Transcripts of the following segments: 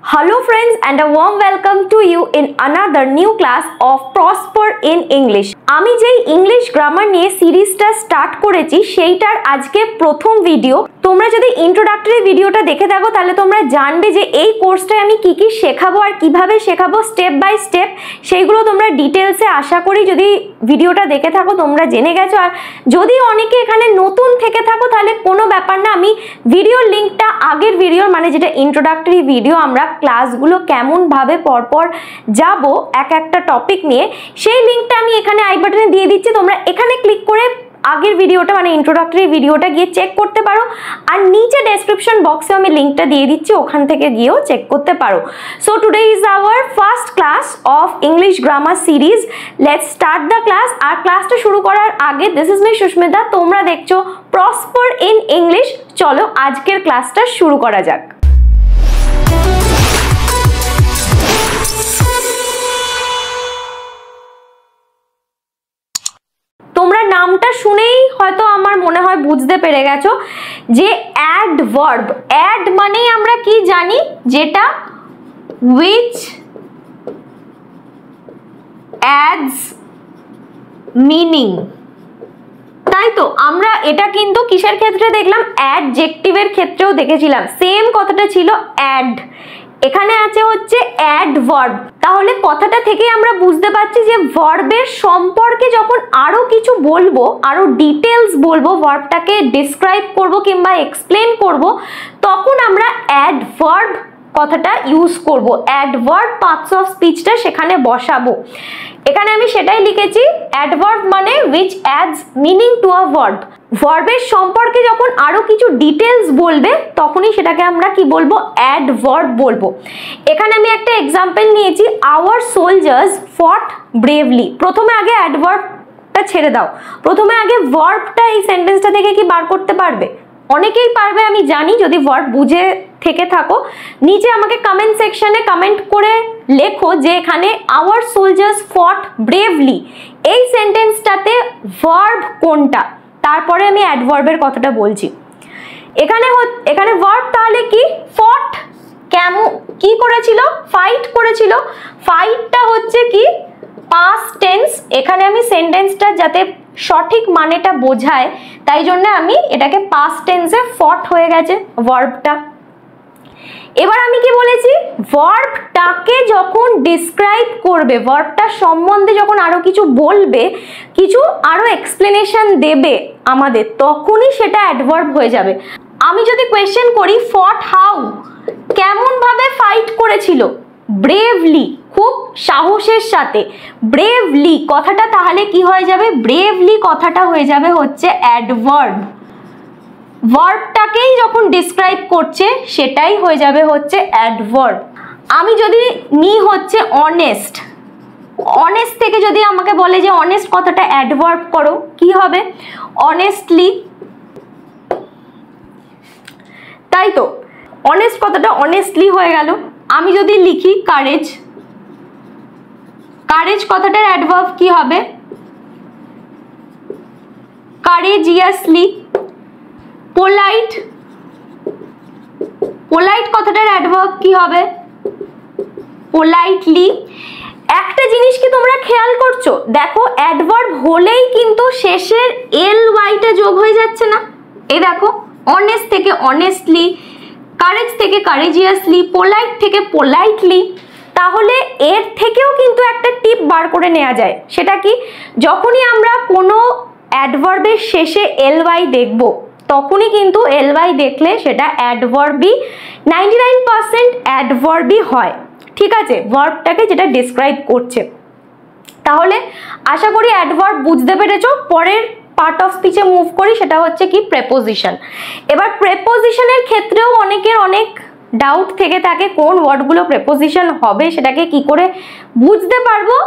Hello friends and a warm welcome to you in another new class of Prosper in English. আমি যেই English grammar নিয়ে সিরিজটা start করেছি সেইটার আজকে প্রথম ভিডিও। তোমরা যদি ইন্ট্রোডাক্টরি ভিডিওটা দেখে থাকো তাহলে তোমরা জানবে যে এই কোর্সটায় আমি কি কি শেখাবো আর কিভাবে শেখাবো স্টেপ বাই স্টেপ, সেইগুলো তোমরা ডিটেলসে আশা করি যদি ভিডিওটা দেখে থাকো তোমরা জেনে গেছো। আর যদি অনেকে এখানে নতুন থেকে থাকো তাহলে কোনো ব্যাপার না, আমি ভিডিওর লিঙ্কটা আগের ভিডিওর মানে যেটা ইন্ট্রোডাক্টরি ভিডিও আমরা ক্লাসগুলো কেমন ভাবে পরপর যাব এক একটা টপিক নিয়ে, সেই লিঙ্কটা আমি এখানে আই বাটনে দিয়ে দিচ্ছি। তোমরা এখানে ক্লিক করে আগের ভিডিওটা মানে ইন্ট্রোডাক্টরি ভিডিওটা গিয়ে চেক করতে পারো, আর নিচে ডেসক্রিপশন বক্সে আমি লিঙ্কটা দিয়ে দিচ্ছি, ওখান থেকে গিয়েও চেক করতে পারো। So today is our first class of English grammar series. Let's start the class. আর ক্লাসটা শুরু করার আগে দিস ইজ মি সুস্মিতা, তোমরা দেখছো প্রসপার ইন ইংলিশ। চলো আজকের ক্লাসটা শুরু করা যাক। তোমরা নামটা শুনেই হয়তো আমার মনে হয় বুঝতে পেরে গেছো যে অ্যাডভার্ব। অ্যাড মানেই আমরা কি জানি, যেটা which adds meaning, তাই তো আমরা এটা কিন্তু কিসের ক্ষেত্রে দেখলাম, অ্যাডজেক্টিভের ক্ষেত্রেও দেখেছিলাম। সেম কথাটা ছিল অ্যাড, এখানে আছে হচ্ছে অ্যাডভার্ব। তাহলে কথাটা থেকে আমরা বুঝতে পারছি যে ভার্বের সম্পর্কে যখন আরো কিছু বলবো, আরো ডিটেলস বলবো, ভার্বটাকে ডিসক্রাইব করব কিংবা এক্সপ্লেন করব, তখন আমরা অ্যাডভার্ব কথাটা ইউজ করব। অ্যাডভার্ব পার্টস অফ স্পিচটা সেখানে বসাবো। এখানে আমি সেটাই লিখেছি, অ্যাডভার্ব মানে which adds meaning to a verb। ভার্বের সম্পর্কে যখন আরো কিছু ডিটেলস বলবে তখনই সেটাকে আমরা কি বলবো, অ্যাডভার্ব বলবো। এখানে আমি একটা এক্সাম্পল নিয়েছি, আওয়ার সোলজার্স ফট ব্রেভলি। প্রথমে আগে অ্যাডভার্বটা ছেড়ে দাও, প্রথমে আগে ভার্বটা এই সেন্টেন্সটা থেকে কি বার করতে পারবে? অনেকেই পারবে আমি জানি, যদি ভার্ব বুঝে থেকে থাকো নিচে আমাকে কমেন্ট সেকশনে কমেন্ট করে লেখো যে এখানে আওয়ার সোলজার্স ফট ব্রেভলি এই সেন্টেন্সটাতে ভার্ব কোনটা, তারপরে আমি অ্যাডভার্বের কথাটা বলছি। এখানে ভার্ব তাহলে কি, ফট কেমন কি করেছিল, ফাইট করেছিল। ফাইটটা হচ্ছে কি পাস্ট টেন্স, এখানে আমি সেন্টেন্সটা যাতে সঠিক মানেটা বোঝায় তাই জন্য আমি এটাকে পাস্ট টেন্সে ফট হয়ে গেছে ভার্বটা। এবার আমি কি বলেছি, ভার্বটাকে যখন ডিসক্রাইব করবে, ভার্বটার সম্বন্ধে যখন আরো কিছু বলবে, কিছু আরো এক্সপ্লেনেশন দেবে আমাদের, তখনই সেটা অ্যাডভার্ব হয়ে যাবে। আমি যদি কোয়েশ্চেন করি ফট হাউ, কেমন ভাবে ফাইট করেছিল, ব্রেভলি খুব সাহসের সাথে। ব্রেভলি কথাটা তাহলে কি হয়ে যাবে, ব্রেভলি কথাটা হয়ে যাবে হচ্ছে অ্যাডভার্ব। ভার্বটাকেই যখন ডিসক্রাইব করছে সেটাই হয়ে যাবে হচ্ছে অ্যাডভার্ব। আমি যদি নিই হচ্ছে অনেস্ট, অনেস্ট থেকে যদি আমাকে বলে যে অনেস্ট কথাটা অ্যাডভার্ব করো, কি হবে, অনেস্টলি। তাই তো অনেস্ট কথাটা অনেস্টলি হয়ে গেল। আমি যদি লিখি কারেজ, কারেজ কথাটার অ্যাডভার্ব কি হবে, কারেজিয়াসলি। পোলাইট, পোলাইট কথাটার অ্যাডভার্ব কি হবে, পোলাইটলি। একটা জিনিস কি তোমরা খেয়াল করছো, দেখো অ্যাডভার্ব হলেই কিন্তু শেষের এল ওয়াইটা যোগ হয়ে যাচ্ছে না। এই দেখো, অনেস্ট থেকে অনেস্টলি, কারেজ থেকে কারেজিয়াসলি, পোলাইট থেকে পোলাইটলি। তাহলে এর থেকেও কিন্তু একটা টিপ বার করে নেওয়া যায়, সেটা কি, যখনই আমরা কোনো অ্যাডভার্বের শেষে এল ওয়াই দেখবো তখনই কিন্তু এল ওয়াই দেখলে সেটা অ্যাডভার্বই, 99% অ্যাডভার্বই হয়। ঠিক আছে, ভার্বটাকে যেটা ডিসক্রাইব করছে। তাহলে আশা করি অ্যাডভার্ব বুঝতে পেরেছো। পরের পার্ট অফ স্পিচে মুভ করি, সেটা হচ্ছে কি প্রেপোজিশন। এবার প্রেপোজিশনের ক্ষেত্রেও অনেকের অনেক ডাউট থেকে থাকে, কোন ওয়ার্ডগুলো প্রেপোজিশন হবে সেটাকে কি করে বুঝতে পারবো।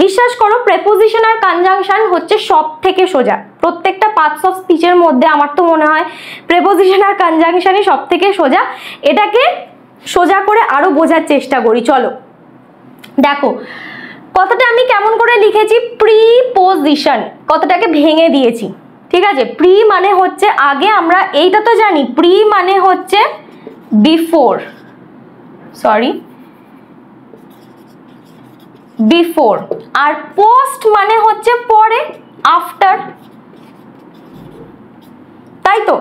বিশ্বাস করো, প্রেপোজিশন আর কনজাংশন হচ্ছে সব থেকে সোজা। প্রত্যেকটা পার্টস অফ স্পিচের মধ্যে আমার তো মনে হয় প্রেপোজিশন আর কনজাংশনই সব থেকে সোজা। এটাকে সোজা করে আরো বোঝার চেষ্টা করি। চলো দেখো কথাটা আমি কেমন করে লিখেছি, প্রিপোজিশন কথাটাকে ভেঙে দিয়েছি। ঠিক আছে, প্রি মানে হচ্ছে আগে, আমরা এইটা তো জানি, প্রি মানে হচ্ছে বিফোর। সরি বিফোর, আর পোস্ট মানে হচ্ছে পরে, আফটার, তাই তো?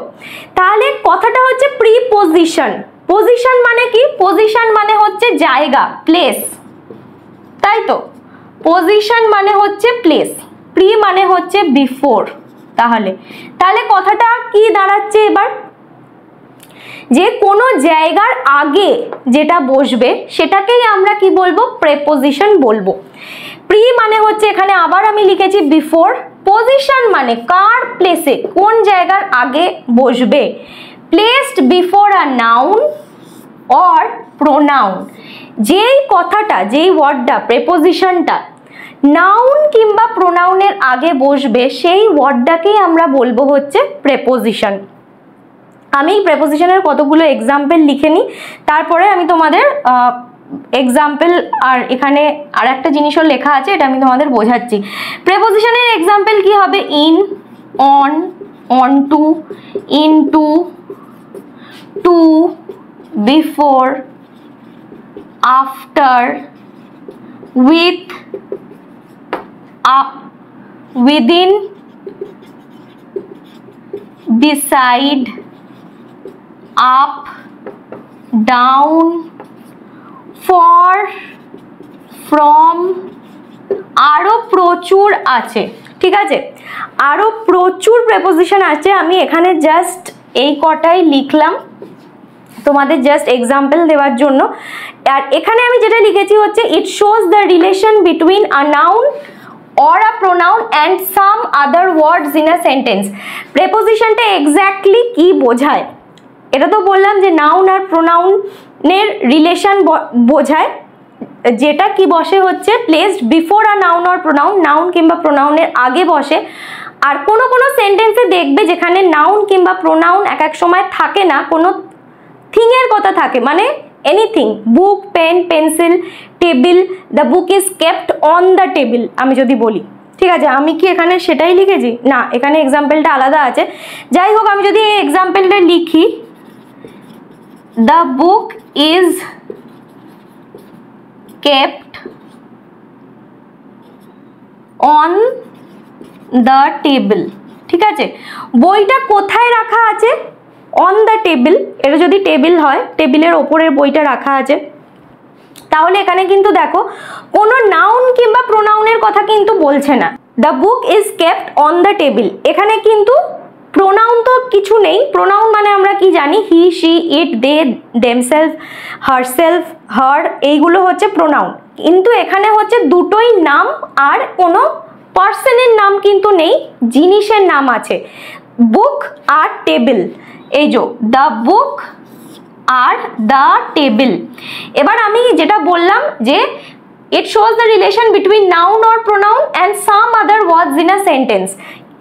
তাহলে কথাটা হচ্ছে প্রিপোজিশন। পজিশন মানে কি? পজিশন মানে হচ্ছে জায়গা, প্লেস, তাই তো? পজিশন মানে হচ্ছে প্লেস, প্রি মানে হচ্ছে বিফোর। তাহলে তাহলে কথাটা কি দাঁড়াচ্ছে এবার? যে কোনো জায়গার আগে যেটা বসবে সেটাকেই আমরা কি বলবো? প্রেপোজিশন বলবো। প্রি মানে হচ্ছে এখানে আবার আমি লিখেছি বিফোর, পজিশন মানে কার প্লেসে, কোন জায়গার আগে বসবে, placed before a noun or pronoun. যেই কথাটা, যেই ওয়ার্ডটা, প্রেপোজিশনটা নাউন কিংবা প্রোনাউনের আগে বসবে সেই ওয়ার্ডটাকেই আমরা বলবো হচ্ছে প্রেপোজিশন। আমি প্রেপোজিশনের কতগুলো এক্সাম্পল লিখে নিই, তারপরে আমি তোমাদের এক্সাম্পল, আর এখানে আর একটা জিনিসও লেখা আছে, এটা আমি তোমাদের বোঝাচ্ছি। প্রেপোজিশনের এক্সাম্পল কি হবে? In, on, onto, into, before, after, with, within, beside, up, down, for, from, আরো প্রচুর আছে, ঠিক আছে? আরো প্রচুর প্রেপোজিশন আছে, আমি এখানে জাস্ট এই কটাই লিখলাম তোমাদের জাস্ট এক্সাম্পল দেওয়ার জন্য। আর এখানে আমি যেটা লিখেছি হচ্ছে it shows the relation between a noun or a pronoun and some other words in a sentence। প্রেপোজিশনটা এক্স্যাক্টলি কি বোঝায়? এটা তো বললাম যে নাউন আর প্রোনাউনের রিলেশন বোঝায়, যেটা কি বসে হচ্ছে placed before a noun or pronoun, noun কিংবা প্রোনাউনের আগে বসে। আর কোনো কোনো সেন্টেন্সে দেখবে যেখানে নাউন কিংবা প্রোনাউন এক এক সময় থাকে না, কোনো থিং এর কথা থাকে, মানে anything, book, pen, pencil, table, the book is kept on the table আমি যদি বলি, ঠিক আছে? আমি কি এখানে সেটাই লিখেছি? না, এখানে এক্সাম্পলটা আলাদা আছে। যাই হোক, আমি যদি এই এক্সাম্পলটা লিখি, the book is kept on the table, ঠিক আছে? বইটা কোথায় রাখা আছে? On the table. এটা যদি টেবিল হয়, টেবিলের ওপরের বইটা রাখা আছে, তাহলে এখানে কিন্তু দেখো কোনো নাউন কিংবা প্রোনাউনের কথা কিন্তু বলছে না। The book is kept on the table, এখানে কিন্তু প্রোনাউন তো কিছু নেই। প্রোনাউন মানে আমরা কি জানি? He, she, it, they, themselves, herself, her, এইগুলো হচ্ছে প্রোনাউন। কিন্তু এখানে হচ্ছে দুটোই নাম, আর কোনো পার্সনের নাম কিন্তু নেই, জিনিসের নাম আছে, বুক আর টেবিল। এই যে the book are the table. এবার আমি যেটা বললাম যে it shows the relation between noun or pronoun and some other words in a sentence.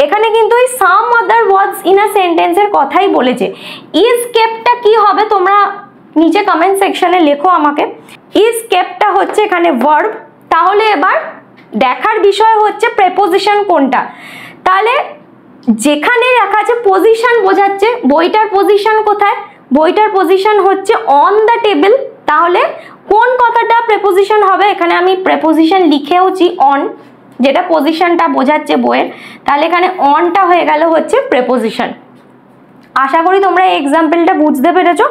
এখানে কিন্তু এই সাম আদার ওয়ার্ডস ইন আ সেন্টেন্সের কথাই বলেছে। ইজ কেপ্টটা কি হবে তোমরা নিচে কমেন্ট সেকশনে লেখো আমাকে। ইজ কেপ্টটা হচ্ছে এখানে ভার্ব। তাহলে এবার দেখার বিষয় হচ্ছে প্রেপোজিশন কোনটা। তাহলে যেখানে লেখা আছে পজিশন বোঝাচ্ছে, বইটার পজিশন কোথায়? বইটার পজিশন হচ্ছে অন দ্য টেবিল। তাহলে কোন কথাটা প্রেপোজিশন হবে? এখানে আমি প্রেপোজিশন লিখেওছি অন, যেটা পজিশনটা বোঝাচ্ছে বইয়ের। তাহলে এখানে অনটা হয়ে গেল হচ্ছে প্রেপোজিশন। আশা করি তোমরা এই এক্সাম্পলটা বুঝতে পেরেছো।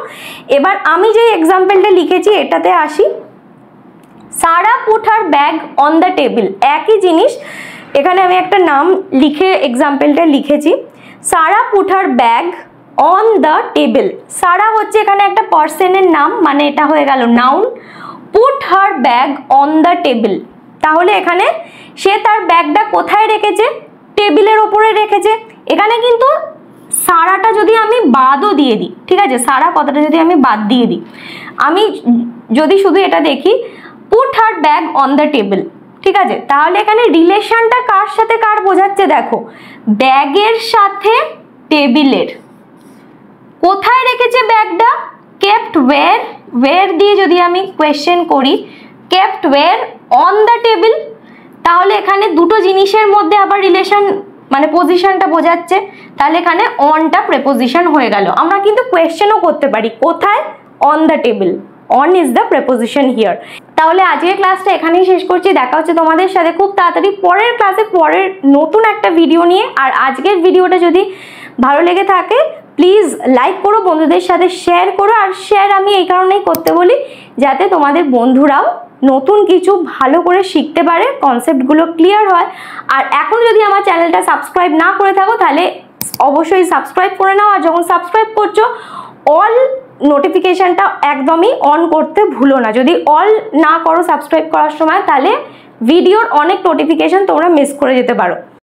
এবার আমি যে এক্সাম্পলটা লিখেছি এটাতে আসি। Sara put her bag on the table, একই জিনিস, এখানে আমি একটা নাম লিখে এক্সাম্পলটা লিখেছি। Sara put her bag on the table. Sara হচ্ছে এখানে একটা পার্সনের নাম, মানে এটা হয়ে গেল noun. Put her bag on the table, তাহলে এখানে সে তার ব্যাগটা কোথায় রেখেছে? টেবিলের ওপরে রেখেছে। এখানে কিন্তু সারাটা যদি আমি বাদও দিয়ে দিই, ঠিক আছে, সারা কথাটা যদি আমি বাদ দিয়ে দিই, আমি যদি শুধু এটা দেখি put her bag on the table, ঠিক আছে, তাহলে এখানে রিলেশনটা কার সাথে কার বোঝাচ্ছে দেখো, ব্যাগের সাথে টেবিলের। কোথায় রেখেছে ব্যাগটা? কেপ্ট ওয়্যার, ওয়্যার দিয়ে যদি আমি কোয়েশ্চেন করি, kept where on the table, তাহলে এখানে দুটো জিনিসের মধ্যে আবার রিলেশন মানে পজিশনটা বোঝাচ্ছে। তাহলে এখানে অনটা প্রেপোজিশন হয়ে গেল। আমরা কিন্তু কোয়েশ্চেনও করতে পারি, কোথায়? On the table. On is the preposition here. তাহলে আজকের ক্লাসটা এখানেই শেষ করছি, দেখা হচ্ছে তোমাদের সাথে খুব তাড়াতাড়ি পরের ক্লাসে পরের নতুন একটা ভিডিও নিয়ে। আর আজকের ভিডিওটা যদি ভালো লেগে থাকে প্লিজ লাইক করো, বন্ধুদের সাথে শেয়ার করো। আর শেয়ার আমি এই কারণেই করতে বলি যাতে তোমাদের বন্ধুরাও নতুন কিছু ভালো করে শিখতে পারে, কনসেপ্টগুলো ক্লিয়ার হয়। আর এখন যদি আমার চ্যানেলটা সাবস্ক্রাইব না করে থাকো তাহলে অবশ্যই সাবস্ক্রাইব করে নাও। আর যখন সাবস্ক্রাইব করছো অল নোটিফিকেশনটা একদমই অন করতে ভুলো না। যদি অল না করো সাবস্ক্রাইব করার সময় তাহলে ভিডিওর অনেক নোটিফিকেশন তোমরা মিস করে যেতে পারো।